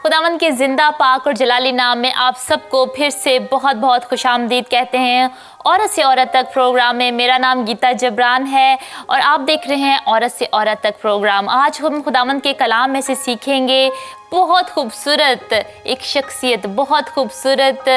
खुदावंद के जिंदा पाक और जलाली नाम में आप सबको फिर से बहुत बहुत खुशामदीद कहते हैं। औरत से औरत तक प्रोग्राम में मेरा नाम गीता जबरान है और आप देख रहे हैं औरत से औरत तक प्रोग्राम। आज हम खुदावंद के कलाम में से सीखेंगे बहुत खूबसूरत एक शख्सियत, बहुत खूबसूरत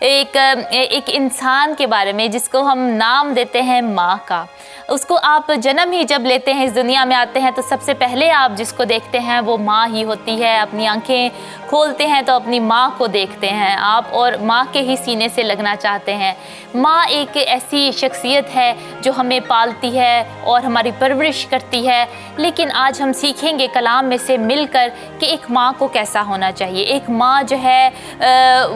एक इंसान के बारे में जिसको हम नाम देते हैं माँ का। उसको आप जन्म ही जब लेते हैं, इस दुनिया में आते हैं, तो सबसे पहले आप जिसको देखते हैं वो माँ ही होती है। अपनी आंखें खोलते हैं तो अपनी माँ को देखते हैं आप और माँ के ही सीने से लगना चाहते हैं। माँ एक ऐसी शख्सियत है जो हमें पालती है और हमारी परवरिश करती है। लेकिन आज हम सीखेंगे कलाम में से मिलकर कि एक माँ को कैसा होना चाहिए। एक माँ जो है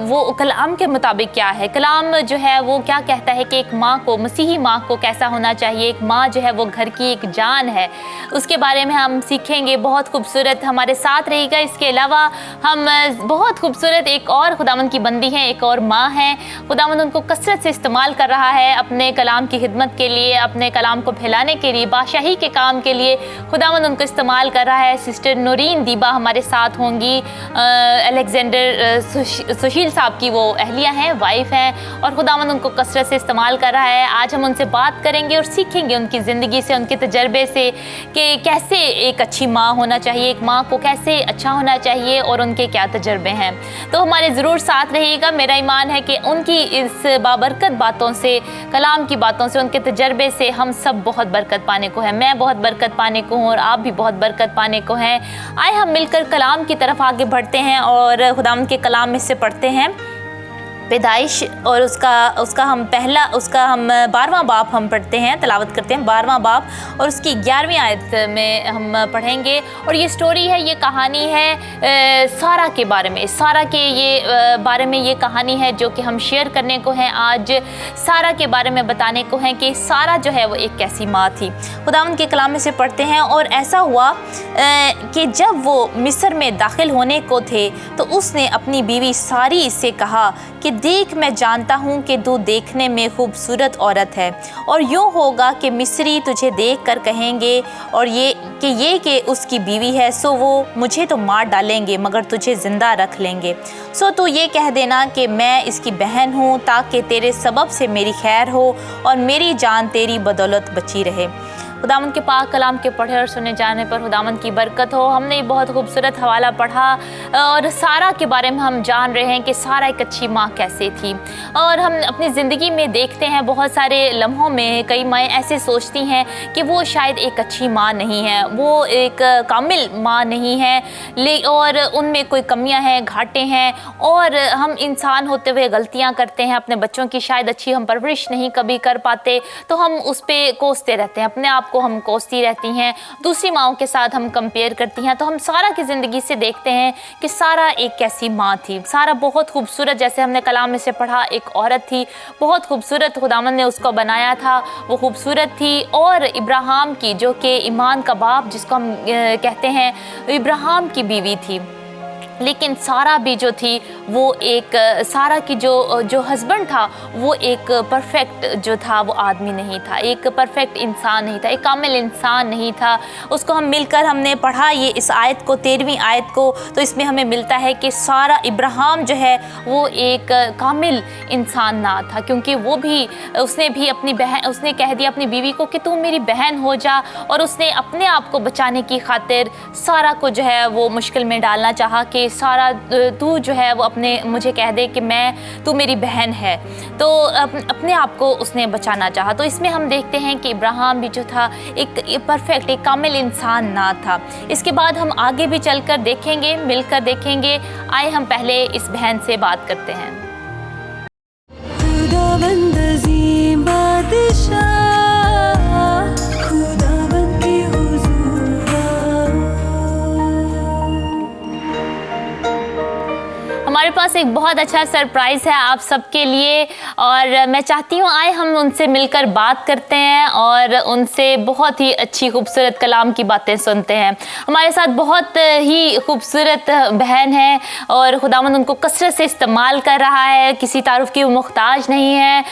वो कलाम के मुताबिक क्या है, कलाम जो है वो क्या कहता है कि एक माँ को, मसीही माँ को कैसा होना चाहिए। एक माँ जो है वो घर की एक जान है, उसके बारे में हम सीखेंगे। बहुत खूबसूरत हमारे साथ रहेगा। इसके अलावा हम बहुत खूबसूरत एक और खुदावंद की बंदी हैं, एक और माँ हैं। खुदावंद उनको कसरत से इस्तेमाल कर रहा है अपने कलाम की खिदमत के लिए, अपने कलाम को फैलाने के लिए, बादशाही के काम के लिए खुदावंद उनको इस्तेमाल कर रहा है। सिस्टर नूरीन दीबा हमारे साथ होंगी। अलेक्जेंडर सुशील साहब की वो अहलिया हैं, वाइफ हैं, और खुदावंद उनको कसरत से इस्तेमाल कर रहा है। आज हम उनसे बात करेंगे और सीखेंगे उनकी ज़िंदगी से, उनके तजर्बे से कि कैसे एक अच्छी माँ होना चाहिए, एक माँ को कैसे अच्छा होना चाहिए और उनके क्या तजर्बे हैं। तो हमारे ज़रूर साथ रहिएगा। मेरा ईमान है कि उनकी इस बाबरकत बातों से, कलाम की बातों से, उनके तजर्बे से हम सब बहुत बरकत पाने को है। मैं बहुत बरकत पाने को हूँ और आप भी बहुत बरकत पाने को हैं। आए हम मिलकर कलाम की तरफ आगे बढ़ते हैं और खुदावंद के कलाम में से पढ़ते हैं पैदाइश और उसका हम 12वां बाब हम पढ़ते हैं, तलावत करते हैं 12वां बाब और उसकी 11वीं आयत में हम पढ़ेंगे। और ये स्टोरी है, ये कहानी है सारा के बारे में। सारा के ये बारे में ये कहानी है जो कि हम शेयर करने को हैं आज। सारा के बारे में बताने को हैं कि सारा जो है वो एक कैसी माँ थी। खुदावंद के कलाम में से पढ़ते हैं। और ऐसा हुआ कि जब वो मिस्र में दाखिल होने को थे तो उसने अपनी बीवी सारी से कहा कि देख, मैं जानता हूँ कि तू देखने में खूबसूरत औरत है और यूँ होगा कि मिस्री तुझे देख कर कहेंगे और ये उसकी बीवी है, सो वो मुझे तो मार डालेंगे मगर तुझे ज़िंदा रख लेंगे। सो तू ये कह देना कि मैं इसकी बहन हूँ, ताकि तेरे सबब से मेरी खैर हो और मेरी जान तेरी बदौलत बची रहे। खुदावंद के पाक कलाम के पढ़े और सुने जाने पर खुदावंद की बरकत हो। हमने बहुत खूबसूरत हवाला पढ़ा और सारा के बारे में हम जान रहे हैं कि सारा एक अच्छी माँ कैसे थी। और हम अपनी ज़िंदगी में देखते हैं बहुत सारे लम्हों में कई माएँ ऐसे सोचती हैं कि वो शायद एक अच्छी माँ नहीं है, वो एक कामिल माँ नहीं है और उनमें कोई कमियाँ हैं, घाटे हैं और हम इंसान होते हुए गलतियाँ करते हैं। अपने बच्चों की शायद अच्छी हम परवरिश नहीं कभी कर पाते तो हम उस पर कोसते रहते हैं, अपने आप को हम कोसती रहती हैं, दूसरी माँओं के साथ हम कंपेयर करती हैं। तो हम सारा की ज़िंदगी से देखते हैं कि सारा एक कैसी माँ थी। सारा बहुत खूबसूरत, जैसे हमने कलाम में से पढ़ा, एक औरत थी, बहुत खूबसूरत खुदावंद ने उसको बनाया था, वो खूबसूरत थी। और इब्राहिम की, जो कि ईमान का बाप जिसको हम कहते हैं, इब्राहिम की बीवी थी। लेकिन सारा भी जो थी वो एक, सारा की जो हस्बैंड था वो एक परफेक्ट जो था वो आदमी नहीं था, एक परफेक्ट इंसान नहीं था, एक कामिल इंसान नहीं था। उसको हम मिलकर हमने पढ़ा ये इस आयत को, 13वीं आयत को, तो इसमें हमें मिलता है कि सारा, इब्राहिम जो है वो एक कामिल इंसान ना था, क्योंकि वो भी, उसने भी अपनी बहन, उसने कह दिया अपनी बीवी को कि तू मेरी बहन हो जा, और उसने अपने आप को बचाने की खातिर सारा को जो है वो मुश्किल में डालना चाहा कि सारा तू जो है वो मुझे कह दे कि तू मेरी बहन है। तो अपने आप को उसने बचाना चाहा। तो इसमें हम देखते हैं कि इब्राहिम भी जो था एक परफेक्ट, एक कामिल इंसान ना था। इसके बाद हम आगे भी चलकर देखेंगे, मिलकर देखेंगे। आए हम पहले इस बहन से बात करते हैं। हमारे पास एक बहुत अच्छा सरप्राइज़ है आप सबके लिए और मैं चाहती हूँ आए हम उनसे मिलकर बात करते हैं और उनसे बहुत ही अच्छी खूबसूरत कलाम की बातें सुनते हैं। हमारे साथ बहुत ही खूबसूरत बहन है और खुदावंद उनको कसरत से इस्तेमाल कर रहा है, किसी तारुफ की वो मुख्ताज नहीं है।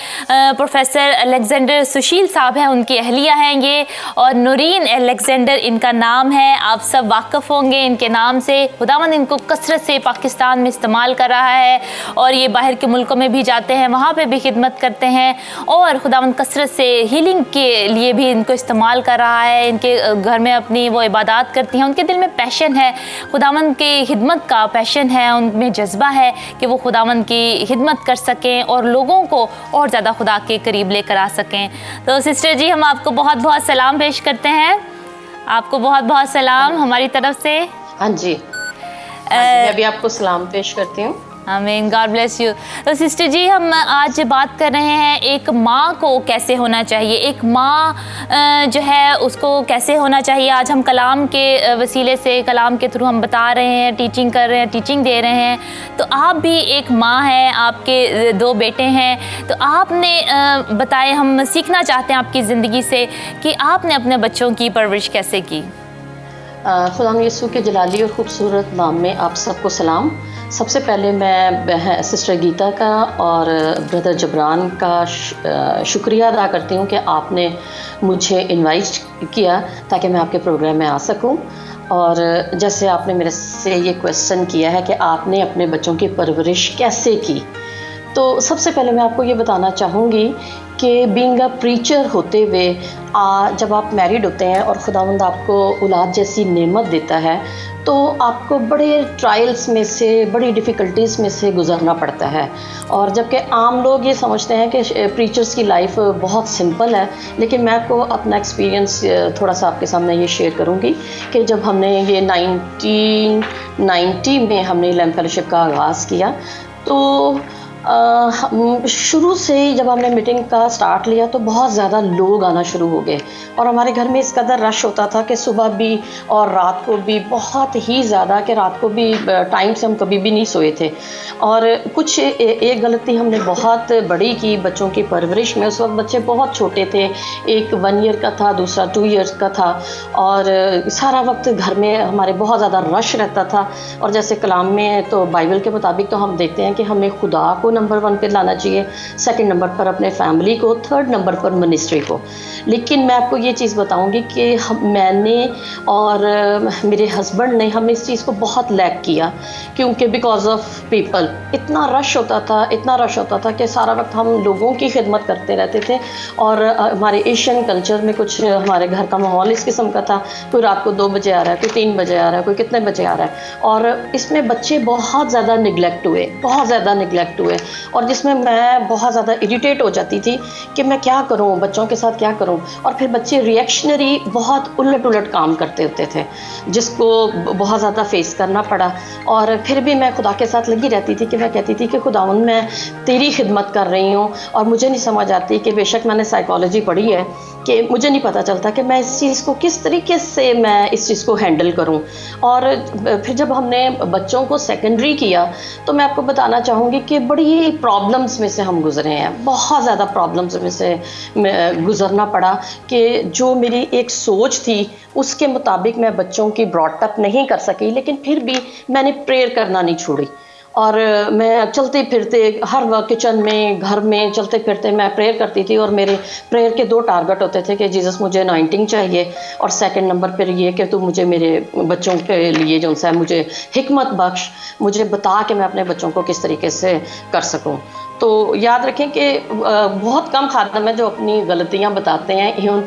प्रोफेसर अलेक्जेंडर सुशील साहब हैं, उनकी अहलिया हैं ये, और नूरीन अलेक्जेंडर इनका नाम है। आप सब वाकिफ़ होंगे इनके नाम से। खुदावंद इनको कसरत से पाकिस्तान में इस्तेमाल कर रहा है और ये बाहर के मुल्कों में भी जाते हैं, वहाँ पे भी खिदमत करते हैं और खुदावंद कसरत से हीलिंग के लिए भी इनको इस्तेमाल कर रहा है। इनके घर में अपनी वो इबादत करती हैं, उनके दिल में पैशन है, खुदावंद की खिदमत का पैशन है, उनमें जज्बा है कि वो खुदावंद की खिदमत कर सकें और लोगों को और ज़्यादा खुदा के करीब लेकर आ सकें। तो सिस्टर जी, हम आपको बहुत बहुत सलाम पेश करते हैं, आपको बहुत बहुत सलाम हमारी तरफ से। हाँ जी, मैं भी आपको सलाम पेश करती हूँ। आमीन, गॉड ब्लेस यू। तो सिस्टर जी, हम आज बात कर रहे हैं एक माँ को कैसे होना चाहिए, एक माँ जो है उसको कैसे होना चाहिए। आज हम कलाम के वसीले से, कलाम के थ्रू हम बता रहे हैं, टीचिंग कर रहे हैं, टीचिंग दे रहे हैं। तो आप भी एक माँ हैं, आपके 2 बेटे हैं, तो आपने बताए, हम सीखना चाहते हैं आपकी ज़िंदगी से कि आपने अपने बच्चों की परवरिश कैसे की। खुदा यीशु के जलाली और ख़ूबसूरत नाम में आप सबको सलाम। सबसे पहले मैं सिस्टर गीता का और ब्रदर जबरान का शुक्रिया अदा करती हूँ कि आपने मुझे इनवाइट किया ताकि मैं आपके प्रोग्राम में आ सकूँ। और जैसे आपने मेरे से ये क्वेश्चन किया है कि आपने अपने बच्चों की परवरिश कैसे की, तो सबसे पहले मैं आपको ये बताना चाहूँगी कि बीइंग अ प्रीचर होते हुए जब आप मैरिड होते हैं और खुदावंद आपको औलाद जैसी नेमत देता है, तो आपको बड़े ट्रायल्स में से, बड़ी डिफ़िकल्टीज़ में से गुज़रना पड़ता है। और जबकि आम लोग ये समझते हैं कि प्रीचर्स की लाइफ बहुत सिंपल है, लेकिन मैं आपको अपना एक्सपीरियंस थोड़ा सा आपके सामने ये शेयर करूँगी कि जब हमने ये 1990 में हमने लैम्प फेलोशिप का आगाज़ किया, तो शुरू से ही जब हमने मीटिंग का स्टार्ट लिया तो बहुत ज़्यादा लोग आना शुरू हो गए और हमारे घर में इस कदर रश होता था कि सुबह भी और रात को भी बहुत ही ज़्यादा, कि रात को भी टाइम से हम कभी भी नहीं सोए थे। और कुछ एक गलती हमने बहुत बड़ी की बच्चों की परवरिश में। उस वक्त बच्चे बहुत छोटे थे, एक 1 ईयर का था, दूसरा 2 ईयर्स का था, और सारा वक्त घर में हमारे बहुत ज़्यादा रश रहता था। और जैसे कलाम में तो बाइबल के मुताबिक तो हम देखते हैं कि हमें खुदा को नंबर 1 पे लाना चाहिए, सेकंड नंबर पर अपने फैमिली को, थर्ड नंबर पर मिनिस्ट्री को। लेकिन मैं आपको ये चीज़ बताऊंगी कि मैंने और मेरे हस्बैंड ने हम इस चीज़ को बहुत लैक किया, क्योंकि बिकॉज ऑफ पीपल इतना रश होता था, इतना रश होता था कि सारा वक्त हम लोगों की खिदमत करते रहते थे। और हमारे एशियन कल्चर में कुछ हमारे घर का माहौल इस किस्म का था, कोई रात को 2 बजे आ रहा है, कोई 3 बजे आ रहा है, कोई कितने बजे आ रहा है, और इसमें बच्चे बहुत ज़्यादा निगलेक्ट हुए, बहुत ज़्यादा निगलेक्ट हुए। और जिसमें मैं बहुत ज़्यादा इरिटेट हो जाती थी कि मैं क्या करूं, बच्चों के साथ क्या करूं। और फिर बच्चे रिएक्शनरी बहुत उलट काम करते होते थे, जिसको बहुत ज़्यादा फेस करना पड़ा। और फिर भी मैं खुदा के साथ लगी रहती थी कि मैं कहती थी कि खुदावंद मैं तेरी खिदमत कर रही हूँ, और मुझे नहीं समझ आती कि बेशक मैंने साइकोलॉजी पढ़ी है, कि मुझे नहीं पता चलता कि मैं इस चीज़ को किस तरीके से मैं इस चीज़ को हैंडल करूं। और फिर जब हमने बच्चों को सेकेंडरी किया तो मैं आपको बताना चाहूँगी कि बड़ी प्रॉब्लम्स में से हम गुजरे हैं, बहुत ज़्यादा प्रॉब्लम्स में से गुजरना पड़ा कि जो मेरी एक सोच थी उसके मुताबिक मैं बच्चों की ब्रॉटअप नहीं कर सकी। लेकिन फिर भी मैंने प्रेयर करना नहीं छोड़ी, और मैं चलते फिरते हर वक्त किचन में, घर में चलते फिरते मैं प्रेयर करती थी। और मेरे प्रेयर के 2 टारगेट होते थे कि जीसस मुझे अनॉइंटिंग चाहिए, और सेकंड नंबर पर ये कि तू मुझे मेरे बच्चों के लिए जो सा मुझे हिकमत बख्श, मुझे बता कि मैं अपने बच्चों को किस तरीके से कर सकूं। तो याद रखें कि बहुत कम खादम है जो अपनी गलतियां बताते हैं, इवन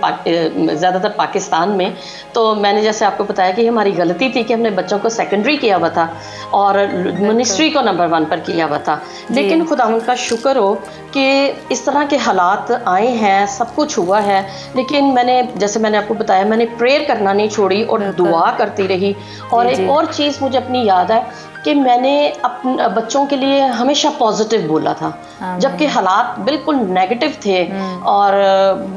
ज़्यादातर पाकिस्तान में। तो मैंने जैसे आपको बताया कि हमारी गलती थी कि हमने बच्चों को सेकेंडरी किया हुआ था और मिनिस्ट्री को नंबर 1 पर किया हुआ था। लेकिन खुदावंद का शुक्र हो कि इस तरह के हालात आए हैं, सब कुछ हुआ है, लेकिन जैसे मैंने आपको बताया, मैंने प्रेयर करना नहीं छोड़ी और दुआ करती रही। और एक और चीज़ मुझे अपनी याद है कि मैंने अपने बच्चों के लिए हमेशा पॉजिटिव बोला था। जबकि हालात बिल्कुल नेगेटिव थे। और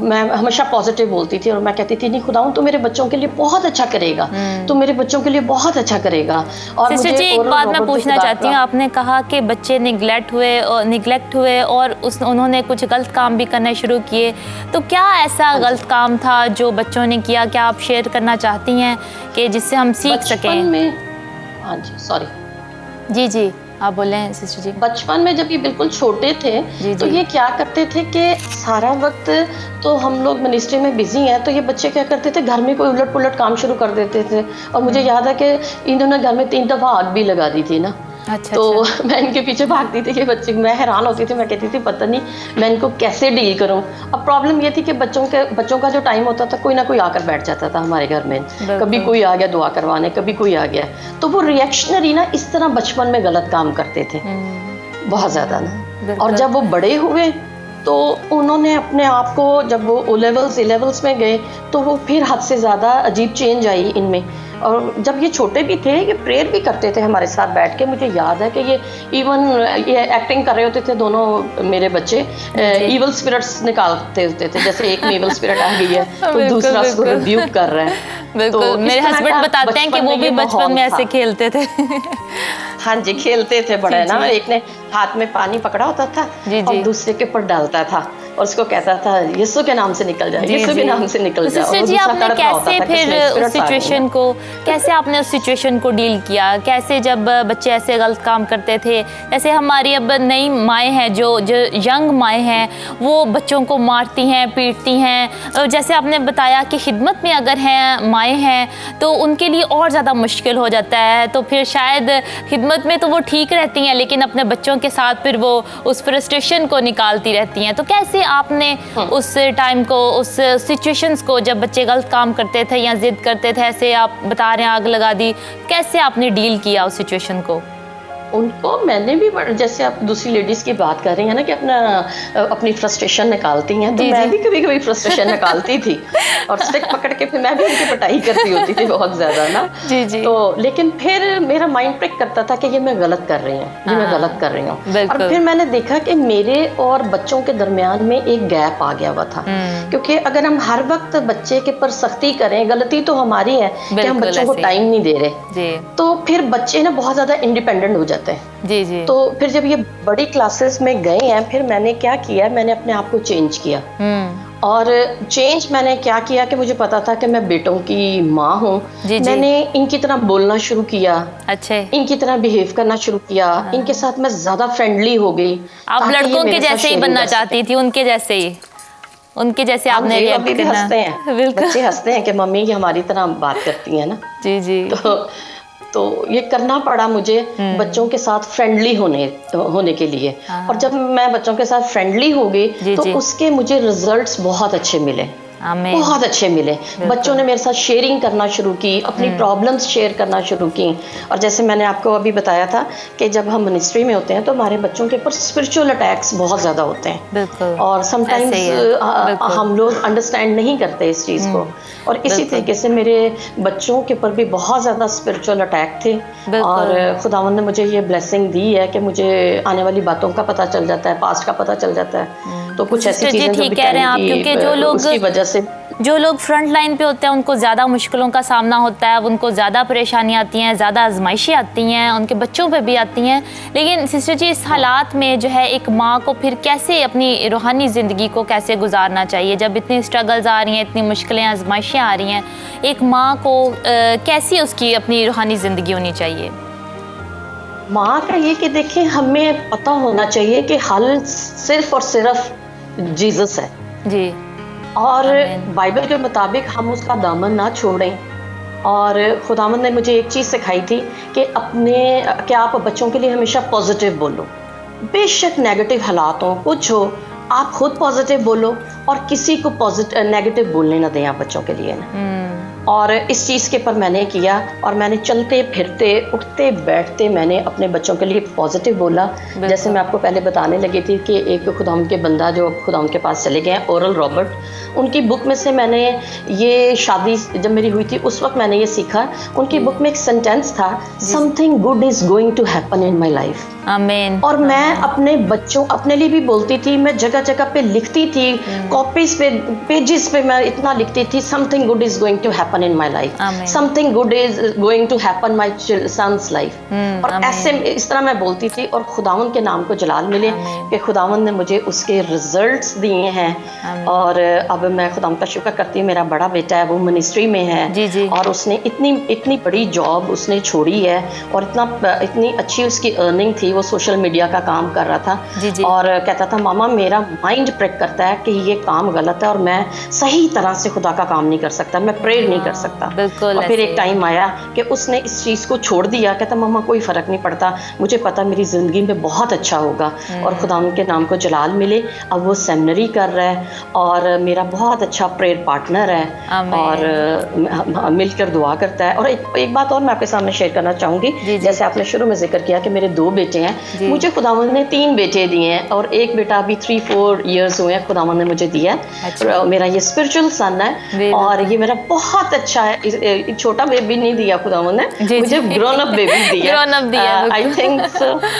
मैं हमेशा पॉजिटिव बोलती थी और मैं कहती थी, नहीं खुदा तू मेरे बच्चों के लिए बहुत अच्छा करेगा, तू मेरे बच्चों के लिए बहुत अच्छा करेगा। और सिस्टर जी, एक बात मैं पूछना चाहती हूँ, आपने कहा कि बच्चे निगलेक्ट हुए और उन्होंने कुछ गलत काम भी करने शुरू किए, तो क्या ऐसा गलत काम था जो बच्चों ने किया, क्या आप शेयर करना चाहती हैं कि जिससे हम सीख सकें? हाँ जी, सॉरी। जी आप बोलें सिस्टर जी। बचपन में जब ये बिल्कुल छोटे थे तो ये क्या करते थे कि सारा वक्त तो हम लोग मिनिस्ट्री में बिजी हैं, तो ये बच्चे क्या करते थे, घर में कोई उलट पुलट काम शुरू कर देते थे। और मुझे याद है कि इन्होंने घर में 3 दफ़ा आग भी लगा दी थी ना। तो मैं इनके पीछे भागती थी कि बच्चे, मैं हैरान होती थी, मैं कहती थी पता नहीं मैं इनको कैसे डील करूं। अब प्रॉब्लम ये थी कि बच्चों का जो टाइम होता था, कोई ना कोई आकर बैठ जाता था हमारे घर में। कभी कोई आ गया दुआ करवाने, कभी कोई आ गया, तो वो रिएक्शनरी ना इस तरह बचपन में गलत काम करते थे बहुत ज़्यादा ना। और जब वो बड़े हुए तो उन्होंने अपने आप को, जब वो O levels में गए तो वो फिर हद से ज़्यादा अजीब चेंज आई इनमें। और जब ये छोटे भी थे, ये प्रेयर भी करते थे हमारे साथ बैठ के। मुझे याद है कि ये एक्टिंग कर रहे होते थे दोनों मेरे बच्चे, इवल स्पिरिट्स निकालते होते थे। जैसे एक में इवल स्पिरिट आ गई है तो दूसरा उसको रिब्यूक कर रहा है। बिल्कुल, मेरे हस्बैंड बताते हैं कि वो भी बचपन में ऐसे खेलते थे। हाँ जी, खेलते थे बड़े ना। एक ने हाथ में पानी पकड़ा होता था और दूसरे के ऊपर डालता था और उसको कहता था यीशु के नाम से निकल जाए, यीशु के नाम से निकल जाए। सिस्टर जी, आपने कैसे फिर उस सिचुएशन को डील किया? कैसे जब बच्चे ऐसे गलत काम करते थे? जैसे हमारी अब नई माएँ हैं, जो यंग माएँ हैं, वो बच्चों को मारती हैं, पीटती हैं। जैसे आपने बताया कि खिदमत में अगर हैं माएँ हैं तो उनके लिए और ज़्यादा मुश्किल हो जाता है। तो फिर शायद खिदमत में तो वो ठीक रहती हैं, लेकिन अपने बच्चों के साथ फिर वो उस फ्रस्ट्रेशन को निकालती रहती हैं। तो कैसे आपने उस टाइम को, उस सिचुएशंस को, जब बच्चे गलत काम करते थे या जिद करते थे, ऐसे आप बता रहे हैं आग लगा दी, कैसे आपने डील किया उस सिचुएशन को? उनको मैंने भी, जैसे आप दूसरी लेडीज़ की बात कर रही हैं ना कि अपनी फ्रस्ट्रेशन निकालती हैं, तो मैं भी कभी कभी फ्रस्ट्रेशन निकालती थी और स्टिक पकड़ के फिर मैं भी उनकी पिटाई करती होती थी बहुत ज़्यादा ना। जी। तो लेकिन फिर मेरा माइंड प्रिक करता था कि ये मैं गलत कर रही हूँ, ये मैं गलत कर रही हूँ। और फिर मैंने देखा कि मेरे और बच्चों के दरमियान में एक गैप आ गया हुआ था। क्योंकि अगर हम हर वक्त बच्चे के पर सख्ती करें, गलती तो हमारी है कि हम बच्चों को टाइम नहीं दे रहे, तो फिर बच्चे ना बहुत ज़्यादा इंडिपेंडेंट हो जाते हैं। जी। तो फिर जब ये बड़ी क्लासेस में गए हैं, फिर मैंने क्या किया, मैंने अपने आप को चेंज किया। और चेंज मैंने क्या किया कि मुझे पता था कि मैं बेटों की माँ हूँ। मैंने इनकी तरह बोलना शुरू किया, इनकी तरह बिहेव करना शुरू किया, इनके साथ मैं ज्यादा फ्रेंडली हो गई। आप लड़कों के जैसे ही बनना चाहती थी, उनके जैसे ही, उनके जैसे आपने रिएक्ट करना। हंसते हैं बच्चे, हंसते हैं कि मम्मी हमारी तरह बात करती है ना। जी। तो ये करना पड़ा मुझे बच्चों के साथ फ्रेंडली होने के लिए। और जब मैं बच्चों के साथ फ्रेंडली हो गई तो उसके मुझे रिजल्ट्स बहुत अच्छे मिले, बहुत अच्छे मिले। बच्चों ने मेरे साथ शेयरिंग करना शुरू की, अपनी प्रॉब्लम्स शेयर करना शुरू की। और जैसे मैंने आपको अभी बताया था कि जब हम मिनिस्ट्री में होते हैं तो हमारे बच्चों के ऊपर स्पिरिचुअल अटैक्स बहुत ज़्यादा होते हैं और समटाइम्स हम लोग अंडरस्टैंड नहीं करते इस चीज़ को। और इसी तरीके से मेरे बच्चों के ऊपर भी बहुत ज़्यादा स्पिरिचुअल अटैक थे। और खुदावंद ने मुझे ये ब्लेसिंग दी है कि मुझे आने वाली बातों का पता चल जाता है, पास्ट का पता चल जाता है। तो कुछ ऐसी चीजें ठीक कह रहे हैं आप, क्योंकि जो लोग फ्रंट लाइन पे होते हैं उनको ज़्यादा मुश्किलों का सामना होता है, उनको ज़्यादा परेशानी आती हैं, ज़्यादा आजमाइशें आती हैं, उनके बच्चों पे भी आती हैं। लेकिन सिस्टर जी, इस हालात में जो है एक माँ को फिर कैसे अपनी रूहानी ज़िंदगी को कैसे गुजारना चाहिए जब इतनी स्ट्रगल्स आ रही हैं, इतनी मुश्किलें, आजमाइशें आ रही हैं? एक माँ को कैसी उसकी अपनी रूहानी ज़िंदगी होनी चाहिए? माँ का ये कि देखें, हमें पता होना चाहिए कि हल सिर्फ और सिर्फ जीसस है जी। और बाइबल के मुताबिक हम उसका दामन ना छोड़ें। और खुदावंद ने मुझे एक चीज़ सिखाई थी कि आप बच्चों के लिए हमेशा पॉजिटिव बोलो। बेशक नेगेटिव हालात हो, कुछ हो, आप खुद पॉजिटिव बोलो और किसी को नेगेटिव बोलने ना दें आप बच्चों के लिए ना। और इस चीज़ के पर मैंने किया और मैंने चलते फिरते उठते बैठते मैंने अपने बच्चों के लिए पॉजिटिव बोला। जैसे मैं आपको पहले बताने लगी थी कि एक खुदावंद के बंदा जो खुदावंद के पास चले गए हैं, ओरल रॉबर्ट, उनकी बुक में से मैंने ये, शादी जब मेरी हुई थी उस वक्त मैंने ये सीखा। उनकी बुक में एक सेंटेंस था, something good is going to happen in my life. आमीन। और मैं अपने बच्चों, अपने लिए भी बोलती थी, मैं जगह जगह पे लिखती थी, कॉपीज पे, पेजेस पे मैं इतना लिखती थी, something good is going to happen in my life, something good is going to happen my son's life. और ऐसे इस तरह मैं बोलती थी, और खुदावंद के नाम को जलाल मिले कि खुदावंद ने मुझे उसके रिजल्ट्स दिए हैं। और अब मैं खुदावंद का शुक्र करती हूँ, मेरा बड़ा बेटा है वो मिनिस्ट्री में है, और उसने इतनी बड़ी जॉब उसने छोड़ी है, और इतनी अच्छी उसकी अर्निंग थी। वो सोशल मीडिया का काम कर रहा था, और कहता था मामा मेरा माइंड प्रेक करता है कि ये काम गलत है और मैं सही तरह से खुदा का काम नहीं कर सकता, मैं प्रेयर नहीं कर सकता। और फिर एक टाइम आया कि उसने इस चीज़ को छोड़ दिया, कहता मामा कोई फ़र्क नहीं पड़ता, मुझे पता मेरी ज़िंदगी में बहुत अच्छा होगा। और खुदा उनके नाम को जलाल मिले, अब वो सेमिनरी कर रहा है और मेरा बहुत अच्छा प्रेयर पार्टनर है, और मिलकर दुआ करता है। और एक बात और मैं आपके सामने शेयर करना चाहूँगी, जैसे आपने शुरू में जिक्र किया कि मेरे 2 बेटे हैं, मुझे खुदावंद ने 3 बेटे दिए हैं, और एक बेटा अभी 3-4 इयर्स हुए हैं खुदावंद ने मुझे दिया। मेरा ये स्पिरिचुअल सन है, और ये मेरा बहुत अच्छा है। छोटा बेबी नहीं दिया खुदावंद ने, मुझे ग्रोन अप बेबी दिया। आई थिंक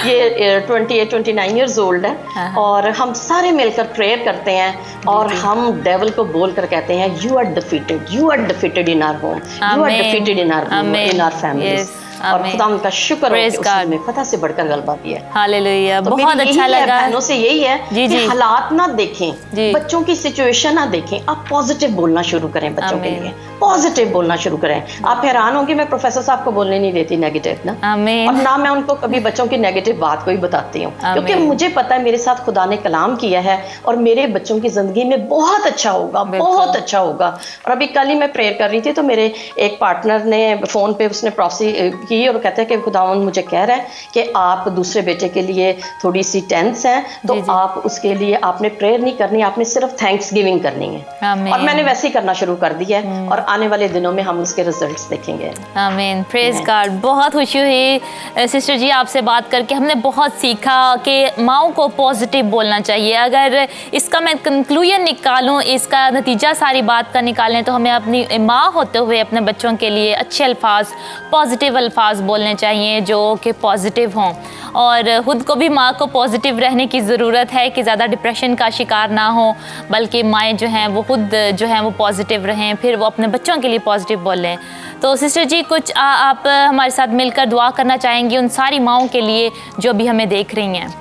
ये 28-29 इयर्स ओल्ड है, और हम सारे मिलकर प्रेयर करते हैं, और हम डेविल को बोल कर कहते हैं you are defeated in our home, you are defeated in our families. और खुदा उनका शुक्र हो कि उसने फतह से बढ़कर गलबा दिया। हालेलुया, तो बहुत अच्छा लगा। बहनों से यही है कि हालात ना देखें, बच्चों की सिचुएशन ना देखें, आप पॉजिटिव बोलना शुरू करें, बच्चों के लिए पॉजिटिव बोलना शुरू करें। आप हैरान होंगे, मैं प्रोफेसर साहब को बोलने नहीं देती नेगेटिव ना, और ना मैं उनको कभी बच्चों की नेगेटिव बात को ही बताती हूँ, क्योंकि मुझे पता है मेरे साथ खुदा ने कलाम किया है, और मेरे बच्चों की जिंदगी में बहुत अच्छा होगा, बहुत अच्छा होगा। और अभी कल ही मैं प्रेयर कर रही थी, तो मेरे एक पार्टनर ने फोन पे उसने प्रॉक्सी की, और कहते हैं कि खुदावंद मुझे कह रहा है कि आप दूसरे बेटे के लिए थोड़ी सी टेंस हैं, तो आप उसके लिए आपने प्रेयर नहीं करनी, आपने सिर्फ थैंक्स गिविंग करनी है। और मैंने वैसे ही करना शुरू कर दिया है, और आने वाले दिनों में हम उसके रिजल्ट्स देखेंगे। आमीन, प्रेज गॉड। बहुत खुशी हुई सिस्टर जी आपसे बात करके, हमने बहुत सीखा कि माँओं को पॉजिटिव बोलना चाहिए। अगर इसका मैं कंक्लूजन निकालूं, इसका नतीजा सारी बात का निकालें, तो हमें अपनी माँ होते हुए अपने बच्चों के लिए अच्छे अल्फाज, पॉजिटिव अल्फाज बोलने चाहिए जो कि पॉजिटिव हों, और ख़ुद को भी माँ को पॉजिटिव रहने की ज़रूरत है कि ज़्यादा डिप्रेशन का शिकार ना हो, बल्कि माएँ जो हैं वो खुद जो हैं वो पॉजिटिव रहें, फिर वो अपने बच्चों के लिए पॉजिटिव बोलें। तो सिस्टर जी कुछ आप हमारे साथ मिलकर दुआ करना चाहेंगी उन सारी माँओं के लिए जो भी हमें देख रही हैं?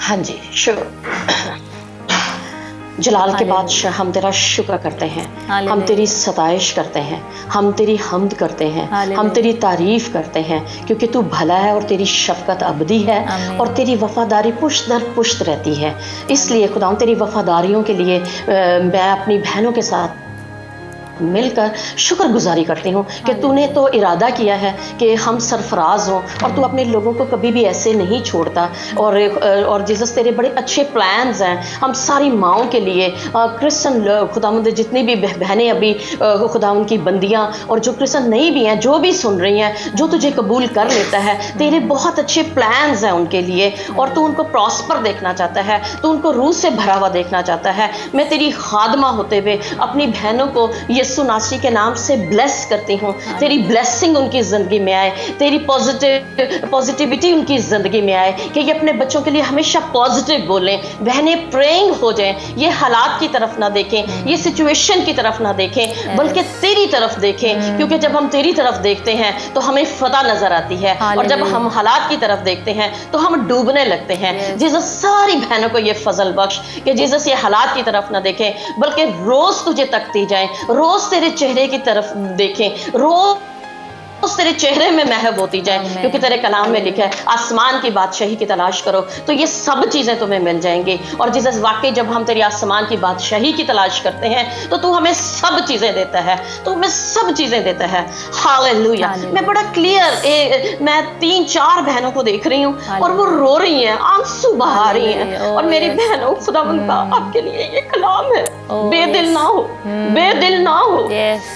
हाँ जी, श्योर। जलाल के बादशाह हम तेरा शुक्र करते हैं, हम तेरी सताइश करते हैं, हम तेरी हम्द करते हैं, हम तेरी तारीफ करते हैं, क्योंकि तू भला है और तेरी शफकत अबदी है, और तेरी वफादारी पुश्त दर पुश्त रहती है। इसलिए खुदा तेरी वफादारियों के लिए मैं अपनी बहनों के साथ मिलकर शुक्रगुजारी करती हूँ कि तूने तो इरादा किया है कि हम सरफराज हों, और तू अपने लोगों को कभी भी ऐसे नहीं छोड़ता। और जीसस तेरे बड़े अच्छे प्लान्स हैं हम सारी माँओं के लिए, क्रिश्चियन खुदावंद जितनी भी बहनें अभी खुदा उनकी बंदियाँ, और जो क्रिश्चियन नहीं भी हैं, जो भी सुन रही हैं, जो तुझे कबूल कर लेता है, तेरे बहुत अच्छे प्लान्स हैं उनके लिए, और तू उनको प्रॉस्पर देखना चाहता है, तू उनको रूह से भरा हुआ देखना चाहता है। मैं तेरी खादमा होते हुए अपनी बहनों को यीशु नासरी के नाम से ब्लेस करती हूँ, तेरी ब्लेसिंग उनकी ज़िंदगी में आए, तेरी पॉजिटिविटी उनकी ज़िंदगी में आए, कि ये अपने बच्चों के लिए हमेशा पॉजिटिव बोलें, बहनें प्रेइंग हो जाएं, ये हालात की तरफ ना देखें, ये सिचुएशन की तरफ ना देखें, बल्कि तेरी तरफ देखें, क्योंकि जब हम तेरी तरफ देखते हैं तो हमें फतह नजर आती है, और जब हम हालात की तरफ देखते हैं तो हम डूबने लगते हैं। जीसस सारी बहनों को ये फजल बख्श कि जीसस ये हालात की तरफ ना देखें, बल्कि रोज तुझे तकती जाएं, रोज तेरे चेहरे की तरफ देखें, रोज तेरे चेहरे में महब होती जाए, क्योंकि तेरे कलाम में लिखा है आसमान की बादशाही की तलाश करो तो ये सब चीज़ें तुम्हें मिल जाएंगी। और जिस वाकई जब हम तेरी आसमान की बादशाही की तलाश करते हैं तो तू हमें सब चीज़ें देता है, तो हमें सब चीज़ें देता है। हालेलुया। मैं बड़ा क्लियर मैं 3-4 बहनों को देख रही हूँ और वो रो रही हैं, आंसू बहा रही हैं, और मेरी बहनों खुदावंद का आपके लिए ये कलाम है, बेदिल ना हो, बेदिल ना हो,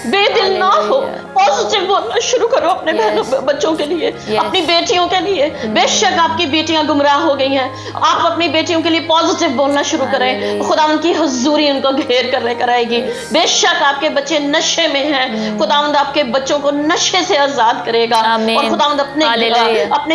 बेदिल ना हो, पॉजिटिव बोलना शुरू करो अपने बच्चों के लिए, अपनी बेटियों के लिए। बेशक आपकी बेटियां गुमराह हो गई हैं, आप अपनी बेटियों के लिए पॉजिटिव बोलना शुरू करें। खुदावंद की हुजूरी उनको घेर कर लेकर आएगी। बेशक आपके बच्चे नशे में हैं, खुदावंद आपके बच्चों को नशे से आजाद करेगा और खुदावंद अपने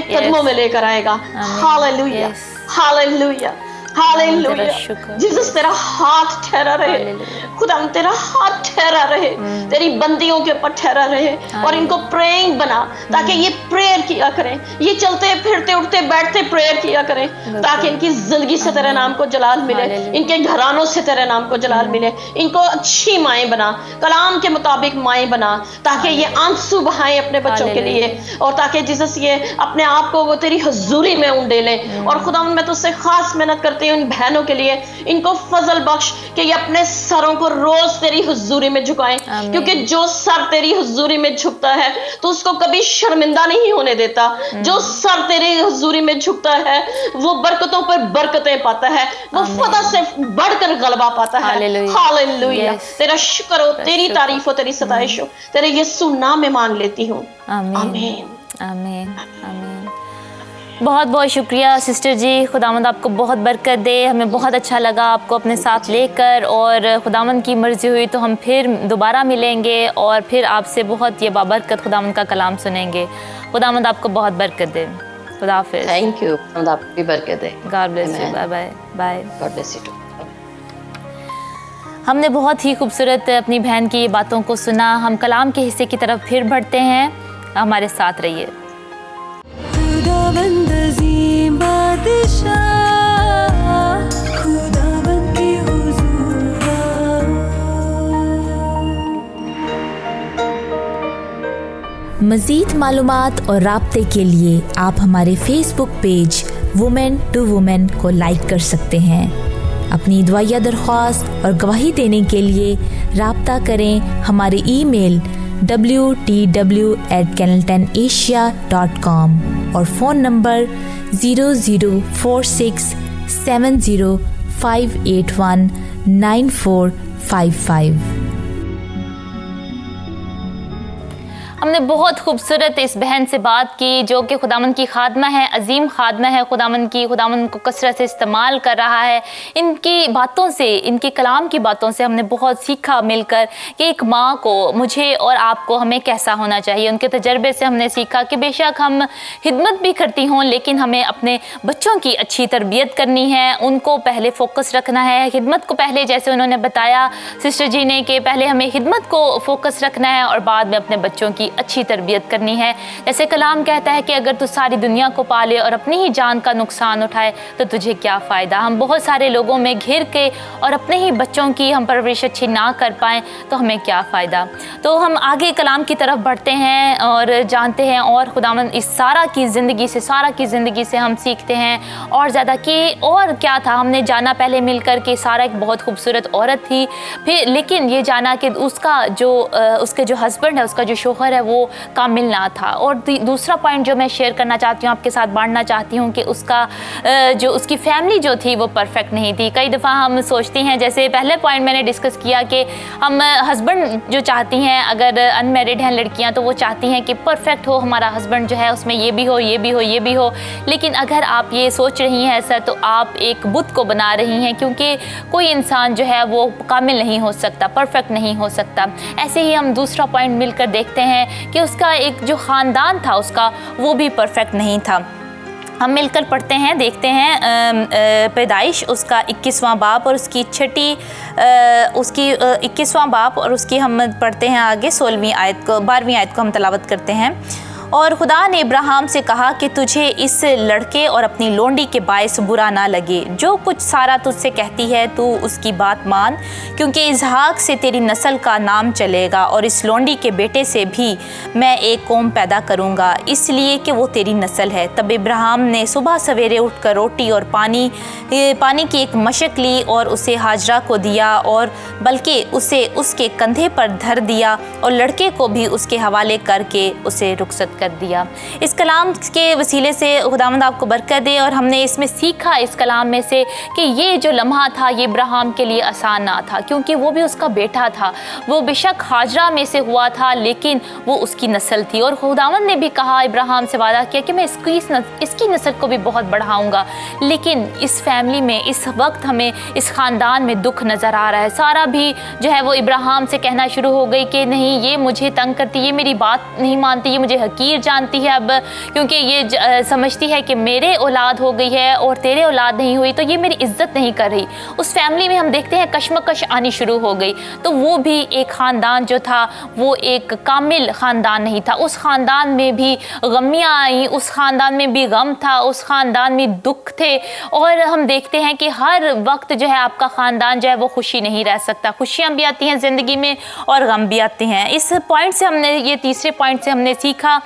कदमों में लेकर आएगा। Hallelujah, hallelujah, hallelujah. जीसस तेरा हाथ ठहरा रहे, खुदा तेरा हाथ ठहरा रहे, तेरी बंदियों के ऊपर ठहरा रहे और इनको प्रेइंग बना ताकि ये प्रेयर किया करें, ये चलते फिरते उठते बैठते प्रेयर किया करें ताकि इनकी जिंदगी से तेरे नाम को जलाल मिले, इनके घरानों से तेरे नाम को जलाल मिले। इनको अच्छी माएं बना, कलाम के मुताबिक माएं बना, ताकि ये आंसू बहाएं अपने बच्चों के लिए और ताकि जीसस ये अपने आप को वो तेरी हुजूरी में उंडेलें। और खुदा मैं तुझसे खास मेहनत करती हूँ इन बहनों के लिए, इनको फजल बख्श कि ये अपने सरों को रोज तेरी हुजूरी में झुकाएं, क्योंकि जो सर तेरी हुजूरी में झुकता है तो उसको कभी शर्मिंदा नहीं होने देता। जो सर तेरी हुजूरी में झुकता है वो बरकतों पर बरकतें पाता है, वो फतह से बढ़कर गलबा पाता है। हालेलुया, तेरा शुक्र हो, तेरी तारीफ हो, तेरी सताइश हो, तेरे यीशु नाम में मांग लेती हूँ। आमीन, आमीन, आमीन। बहुत बहुत शुक्रिया सिस्टर जी, खुदावंद आपको बहुत बरकत दे। हमें बहुत अच्छा लगा आपको अपने साथ लेकर, और खुदावंद की मर्ज़ी हुई तो हम फिर दोबारा मिलेंगे और फिर आपसे बहुत ये बाबरकत खुदावंद का कलाम सुनेंगे। खुदावंद आपको बहुत बरकत दे। खुदा हाफिज़। थैंक यू, खुदावंद आपको भी बरकत दे। God bless you. Bye bye. Bye. God bless you too. हमने बहुत ही खूबसूरत अपनी बहन की बातों को सुना। हम कलाम के हिस्से की तरफ फिर बढ़ते हैं, हमारे साथ रहिए। मज़ीद मालूमात और राब्ते के लिए आप हमारे Facebook page women to women को लाइक कर सकते हैं। अपनी दुआया दरख्वास्त और गवाही देने के लिए राब्ता करें हमारे ईमेल wtw@canaltonasia.com और फ़ोन नंबर 004670581945। हमने बहुत खूबसूरत इस बहन से बात की जो कि खुदावंद की खादमा है, अजीम खादमा है खुदावंद की, खुदावंद को कसरत से इस्तेमाल कर रहा है। इनकी बातों से, इनके कलाम की बातों से हमने बहुत सीखा मिलकर कि एक माँ को, मुझे और आपको, हमें कैसा होना चाहिए। उनके तजर्बे से हमने सीखा कि बेशक हम खिदमत भी करती हों लेकिन हमें अपने बच्चों की अच्छी तरबियत करनी है, उनको पहले फोकस रखना है। खिदमत को पहले, जैसे उन्होंने बताया सिस्टर जी ने, कि पहले हमें खिदमत को फोकस रखना है और बाद में अपने बच्चों की अच्छी तरबियत करनी है। जैसे कलाम कहता है कि अगर तू सारी दुनिया को पाले और अपनी ही जान का नुकसान उठाए तो तुझे क्या फ़ायदा। हम बहुत सारे लोगों में घिर के और अपने ही बच्चों की हम परवरिश अच्छी ना कर पाएँ तो हमें क्या फ़ायदा। तो हम आगे कलाम की तरफ बढ़ते हैं और जानते हैं और खुदावंद इस सारा की ज़िंदगी से हम सीखते हैं और ज़्यादा कि और क्या था। हमने जाना पहले मिलकर कि सारा एक बहुत खूबसूरत औरत थी, फिर लेकिन ये जाना कि उसका जो उसके जो हस्बैंड है, उसका जो शोहर है, वो कामिल ना था। और दूसरा पॉइंट जो मैं शेयर करना चाहती हूँ, आपके साथ बांटना चाहती हूँ कि उसका जो उसकी फैमिली जो थी वो परफेक्ट नहीं थी। कई दफ़ा हम सोचती हैं, जैसे पहले पॉइंट मैंने डिस्कस किया कि हम हस्बैंड जो चाहती हैं, अगर अनमैरिड हैं लड़कियाँ तो वो चाहती हैं कि परफेक्ट हो हमारा हस्बैंड, जो है उसमें ये भी हो, ये भी हो, ये भी हो। लेकिन अगर आप ये सोच रही हैं ऐसा तो आप एक बुत को बना रही हैं, क्योंकि कोई इंसान जो है वो कामिल नहीं हो सकता, परफेक्ट नहीं हो सकता। ऐसे ही हम दूसरा पॉइंट मिलकर देखते हैं कि उसका एक जो ख़ानदान था उसका, वो भी परफेक्ट नहीं था। हम मिलकर पढ़ते हैं, देखते हैं पैदाइश उसका 21वां बाब और उसकी 21वां बाब और उसकी हम पढ़ते हैं आगे 12वीं आयत को हम तलावत करते हैं। और खुदा ने इब्राहिम से कहा कि तुझे इस लड़के और अपनी लोंडी के बायस बुरा ना लगे। जो कुछ सारा तुझसे कहती है तू उसकी बात मान, क्योंकि इसहाक से तेरी नस्ल का नाम चलेगा और इस लोंडी के बेटे से भी मैं एक कौम पैदा करूँगा, इसलिए कि वो तेरी नस्ल है। तब इब्राहिम ने सुबह सवेरे उठकर रोटी और पानी की एक मशक ली और उसे हाजरा को दिया, और बल्कि उसे उसके कंधे पर धर दिया और लड़के को भी उसके हवाले करके उसे रुखसत बरकत दिया। इस कलाम के वसीले से खुदावंद आपको बरकत दे। और हमने इसमें सीखा इस कलाम में से कि ये जो लम्हा था ये इब्राहिम के लिए आसान ना था, क्योंकि वो भी उसका बेटा था। वो बेशक हाजरा में से हुआ था, लेकिन वो उसकी नस्ल थी। और खुदावंद ने भी कहा, इब्राहिम से वादा किया कि मैं इसकी नस्ल को भी बहुत बढ़ाऊंगा। लेकिन इस फैमिली में इस वक्त हमें इस ख़ानदान में दुख नज़र आ रहा है। सारा भी जो है वो इब्राहिम से कहना शुरू हो गई कि नहीं, ये मुझे तंग करती, ये मेरी बात नहीं मानती, ये मुझे हकीर जानती है अब, क्योंकि ये समझती है कि मेरे औलाद हो गई है और तेरे औलाद नहीं हुई, तो ये मेरी इज्जत नहीं कर रही। उस फैमिली में हम देखते हैं कशमकश आनी शुरू हो गई। तो वो भी एक ख़ानदान जो था वो एक कामिल ख़ानदान नहीं था। उस ख़ानदान में भी गमियाँ आई, उस ख़ानदान में भी गम था, उस ख़ानदान में दुख थे। और हम देखते हैं कि हर वक्त जो है आपका ख़ानदान जो है वो खुशी नहीं रह सकता। खुशियाँ भी आती हैं ज़िंदगी में और गम भी आते हैं। इस पॉइंट से हमने, ये तीसरे पॉइंट से हमने सीखा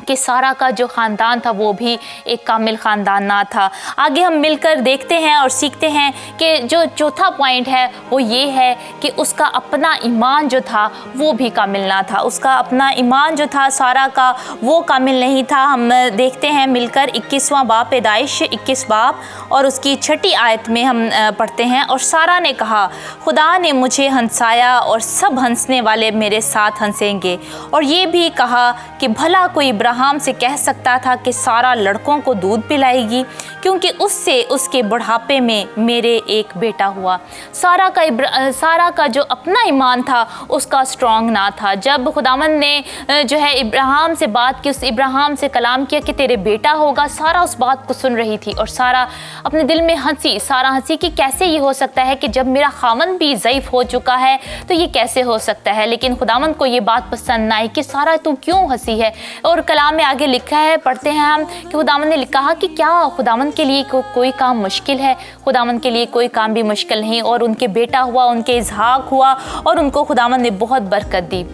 कि सारा का जो ख़ानदान था वो भी एक कामिल ख़ानदान ना था। आगे हम मिलकर देखते हैं और सीखते हैं कि जो चौथा पॉइंट है वो ये है कि उसका अपना ईमान जो था वो भी कामिल ना था। उसका अपना ईमान जो था सारा का वो कामिल नहीं था। हम देखते हैं मिलकर 21वां बाब, पैदाइश 21 बाब और उसकी 6ठी आयत में हम पढ़ते हैं। और सारा ने कहा, खुदा ने मुझे हंसाया और सब हंसने वाले मेरे साथ हंसेंगे। और ये भी कहा कि भला कोई इब्राहिम से कह सकता था कि सारा लड़कों को दूध पिलाएगी, क्योंकि उससे उसके बुढ़ापे में मेरे एक बेटा हुआ। सारा का जो अपना ईमान था उसका स्ट्रॉन्ग ना था। जब खुदावंद ने जो है इब्राहिम से बात की, उस इब्राहिम से कलाम किया कि तेरे बेटा होगा, सारा उस बात को सुन रही थी और सारा अपने दिल में हंसी। सारा हंसी कि कैसे ये हो सकता है कि जब मेरा खामन भी ज़ईफ़ हो चुका है तो ये कैसे हो सकता है। लेकिन खुदावंद को ये बात पसंद ना आई कि सारा तू क्यों हंसी है। और कलाम में आगे लिखा है, पढ़ते हैं हम कि खुदावंद ने कहा कि क्या खुदावंद के लिए कोई काम मुश्किल है? खुदावंद के लिए कोई काम भी मुश्किल नहीं। और उनके बेटा हुआ, उनके इसहाक हुआ और उनको खुदावंद ने बहुत बरकत दी।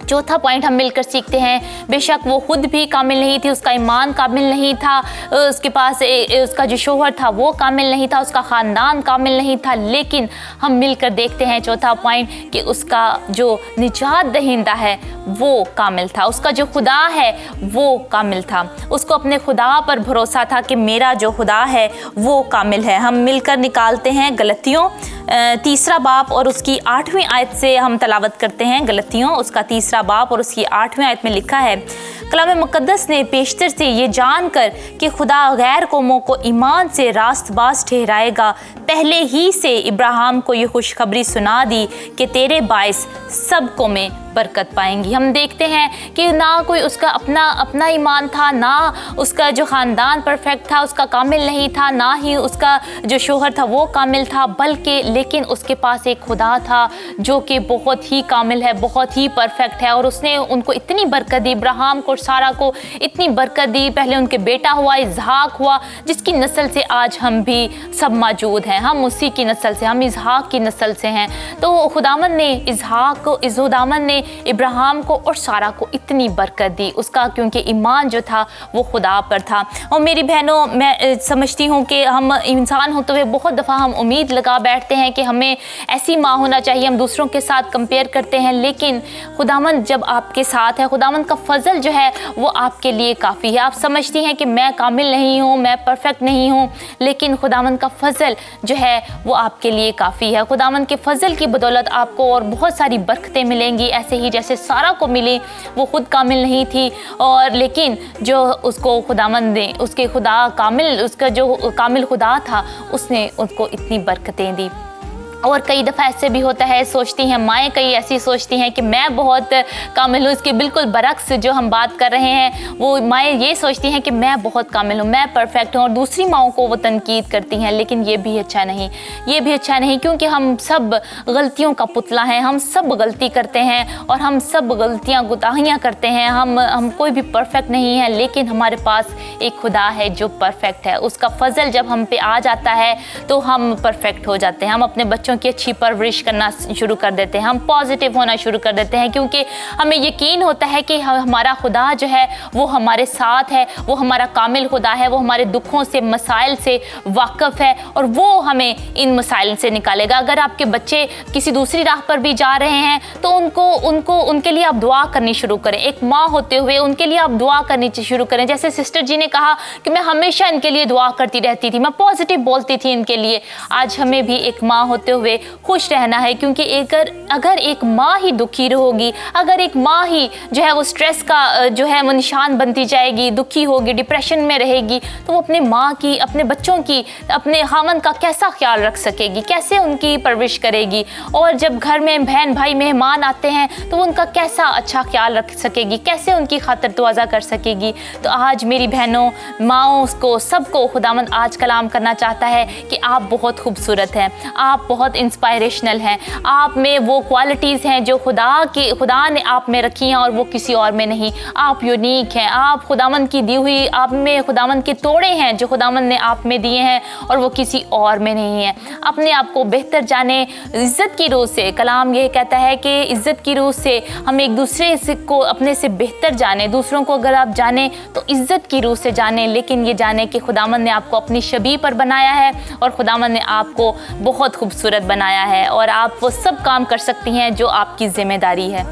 चौथा पॉइंट हम मिलकर सीखते हैं, बेशक वो खुद भी कामिल नहीं थी, उसका ईमान कामिल नहीं था, उसके पास उसका जो शोहर था वो कामिल नहीं था, उसका ख़ानदान कामिल नहीं था। लेकिन हम मिलकर देखते हैं चौथा पॉइंट कि उसका जो निजात दहिंदा है वो कामिल था, उसका जो खुदा है वो कामिल था। उसको अपने खुदा पर भरोसा था कि मेरा जो खुदा है वो कामिल है। हम मिलकर निकालते हैं गलतियों 3 बाब और उसकी 8वीं आयत से हम तलावत करते हैं। गलतियों उसका 3 बाब और उसकी 8वीं आयत में लिखा है, कलाम मुक़द्दस ने पेशतर से ये जानकर कि खुदा गैर कौमों को ईमान से रास्तबाज ठहराएगा, पहले ही से इब्राहिम को ये खुशखबरी सुना दी कि तेरे बाइस सब कौमें बरकत पाएंगी। हम देखते हैं कि ना कोई उसका अपना ईमान था, ना उसका जो ख़ानदान परफेक्ट था उसका कामिल नहीं था, ना ही उसका जो शोहर था वो कामिल था, बल्कि लेकिन उसके पास एक खुदा था जो कि बहुत ही कामिल है, बहुत ही परफेक्ट है। और उसने उनको इतनी बरकत दी, इब्राहिम को, सारा को इतनी बरकत दी। पहले उनके बेटा हुआ, इसहाक हुआ, जिसकी नस्ल से आज हम भी सब मौजूद हैं। हम उसी की नस्ल से, हम इसहाक की नस्ल से हैं। तो खुदावंद ने खुदावंद ने इब्राहिम को और सारा को इतनी बरकत दी उसका, क्योंकि ईमान जो था वो खुदा पर था। और मेरी बहनों, मैं समझती हूँ कि हम इंसान होते हुए बहुत दफ़ा हम उम्मीद लगा बैठते हैं कि हमें ऐसी माँ होना चाहिए, हम दूसरों के साथ कंपेयर करते हैं। लेकिन खुदावंद जब आपके साथ है, खुदावंद का फजल जो है वो आपके लिए काफ़ी है। आप समझती हैं कि मैं कामिल नहीं हूँ, मैं परफेक्ट नहीं हूँ, लेकिन खुदावंद का फजल जो है वो आपके लिए काफ़ी है। खुदावंद के फजल की बदौलत आपको और बहुत सारी बरकतें मिलेंगी, ऐसे ही जैसे सारा को मिली। वो खुद कामिल नहीं थी और लेकिन जो उसको खुदावंद ने, उसके खुदा कामिल, उसका जो कामिल खुदा था, उसने उसको इतनी बरकतें दी। और कई दफ़ा ऐसे भी होता है, सोचती हैं माएँ, कई ऐसी सोचती हैं कि मैं बहुत कामिल हूँ। इसके बिल्कुल बरक्स जो हम बात कर रहे हैं, वो माएँ ये सोचती हैं कि मैं बहुत कामिल हूँ, मैं परफेक्ट हूँ, और दूसरी माओं को वो तनकीद करती हैं। लेकिन ये भी अच्छा नहीं, ये भी अच्छा नहीं, क्योंकि हम सब गलतियों का पुतला हैं, हम सब गलती करते हैं और हम सब गलतियाँ गुताहियाँ करते हैं। हम कोई भी परफेक्ट नहीं है, लेकिन हमारे पास एक खुदा है जो परफेक्ट है। उसका फजल जब हम पे आ जाता है तो हम परफेक्ट हो जाते हैं। हम अपने बच्चों बच्चों की अच्छी परवरिश करना शुरू कर देते हैं, हम पॉजिटिव होना शुरू कर देते हैं, क्योंकि हमें यकीन होता है कि हमारा खुदा जो है वो हमारे साथ है, वो हमारा कामिल खुदा है, वो हमारे दुखों से, मसाइल से वाकिफ़ है और वो हमें इन मसाइल से निकालेगा। अगर आपके बच्चे किसी दूसरी राह पर भी जा रहे हैं तो उनके लिए आप दुआ करनी शुरू करें। एक माँ होते हुए उनके लिए आप दुआ करनी शुरू करें। जैसे सिस्टर जी ने कहा कि मैं हमेशा इनके लिए दुआ करती रहती थी, मैं पॉजिटिव बोलती थी इनके लिए। आज हमें भी एक माँ होते हुए खुश रहना है, क्योंकि अगर एक माँ ही दुखी होगी, अगर एक माँ ही जो है वो स्ट्रेस का जो है वो निशान बनती जाएगी, दुखी होगी, डिप्रेशन में रहेगी, तो वो अपने माँ की, अपने बच्चों की, अपने खामन का कैसा ख्याल रख सकेगी, कैसे उनकी परवरिश करेगी। और जब घर में बहन भाई मेहमान आते हैं तो वो उनका कैसा अच्छा ख्याल रख सकेगी, कैसे उनकी खातिर तवाज़ा कर सकेगी। तो आज मेरी बहनों, माओं को, सबको खुदावंद आज कलाम करना चाहता है कि आप बहुत खूबसूरत हैं, आप बहुत इंस्पायरेशनल हैं, आप में वो क्वालिटीज़ हैं जो खुदा ने आप में रखी हैं और वो किसी और में नहीं। आप यूनिक हैं, आप खुदावंद की दी हुई, आप में खुदावंद के तोड़े हैं जो खुदावंद ने आप में दिए हैं और वो किसी और में नहीं है। अपने आप को बेहतर जाने, इज़्ज़त की रूह से। कलाम ये कहता है कि इज़्ज़त की रूह से हम एक दूसरे को अपने से बेहतर जाने। दूसरों को अगर आप जाने तो इज़्ज़त की रूह से जाने, लेकिन ये जाने कि खुदावंद ने आपको अपनी शबीह पर बनाया है और खुदावंद ने आपको बहुत खूबसूरत बनाया है और आप वो सब काम कर सकती हैं जो आपकी ज़िम्मेदारी है।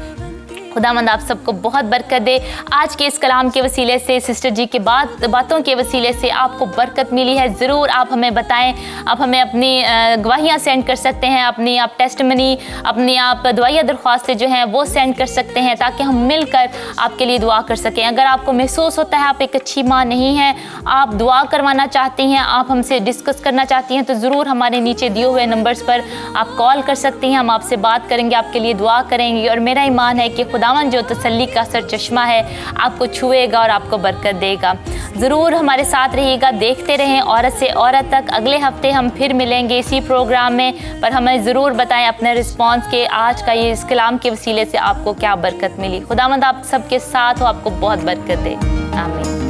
खुदावंद आप सबको बहुत बरकत दे। आज के इस कलाम के वसीले से, सिस्टर जी के बातों के वसीले से आपको बरकत मिली है। ज़रूर आप हमें बताएं, आप हमें अपनी गवाहियाँ सेंड कर सकते हैं, अपनी आप टेस्टमनी, अपनी आप दुआया दरख्वास्तें जो हैं वो सेंड कर सकते हैं, ताकि हम मिलकर आपके लिए दुआ कर सकें। अगर आपको महसूस होता है आप एक अच्छी माँ नहीं हैं, आप दुआ करवाना चाहती हैं, आप हमसे डिस्कस करना चाहती हैं, तो ज़रूर हमारे नीचे दिए हुए नंबर्स पर आप कॉल कर सकती हैं। हम आपसे बात करेंगे, आपके लिए दुआ करेंगे और मेरा ईमान है कि खुदावंद जो तसल्ली का सर चश्मा है आपको छुएगा और आपको बरकत देगा। ज़रूर हमारे साथ रहिएगा, देखते रहें औरत से औरत तक। अगले हफ्ते हम फिर मिलेंगे इसी प्रोग्राम में, पर हमें ज़रूर बताएं अपने रिस्पांस के आज का ये इस कलाम के वसीले से आपको क्या बरकत मिली। खुदावंद आप सबके साथ हो, आपको बहुत बरकत दे। आमीन।